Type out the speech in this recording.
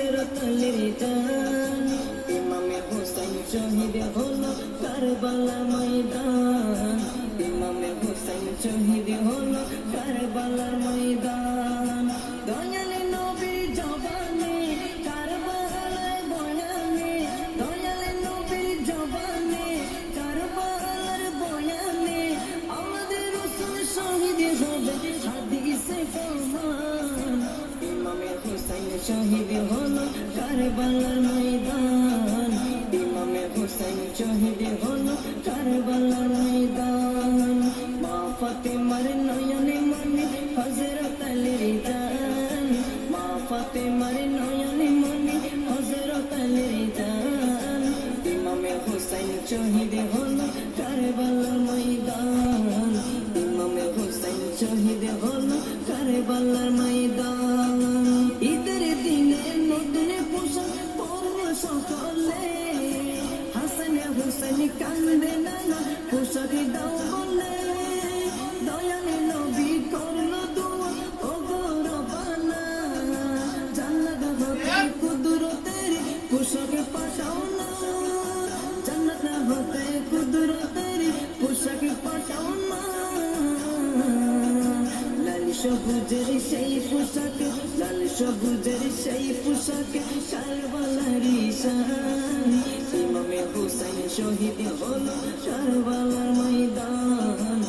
হযরত আলীর জান ইমামে হুসাইন শহীদ হলো কারবালার ময়দান ইমামে হুসাইন শহীদ হলো কারবালার ময়দান দয়াল নবীর জবানে কারবালার বয়ানে দয়াল নবীর জবানে কারবালার বয়ানে আমাদের রাসূল শহীদ হবে হাদিসে ফরমান ইমামে হুসাইন শহীদ হলো কারবালার ময়দান ইমামে হুসাইন শহীদ হলো কারবালার ময়দান মা ফাতেমার নয়নে মনে হযরত আলীর জান মা ফাতেমার নয়নে মনে হযরত আলীর জান ইমামে হুসাইন শহীদ হলো কারবালার ময়দান ইমামে হুসাইন শহীদ হলো কারবালার ময়দান ঈদের দিনে নতুন পোশাক পরলো সকলে হাসান হুসাইন কান্দে না পোশাক দাও বলে দয়াল নবী করলো দোয়া ও গো রব্বানা জান্নাত হতে কুদরতের পোশাক পাঠাও না জান্নাত হতে কুদরতের পোশাক পাঠাও না লাল সবুজের সেই পোশাক লাল সবুজের সেই পোশাক কারবালার শান ইমামে হুসাইন শহীদ হলো কারবালার ময়দান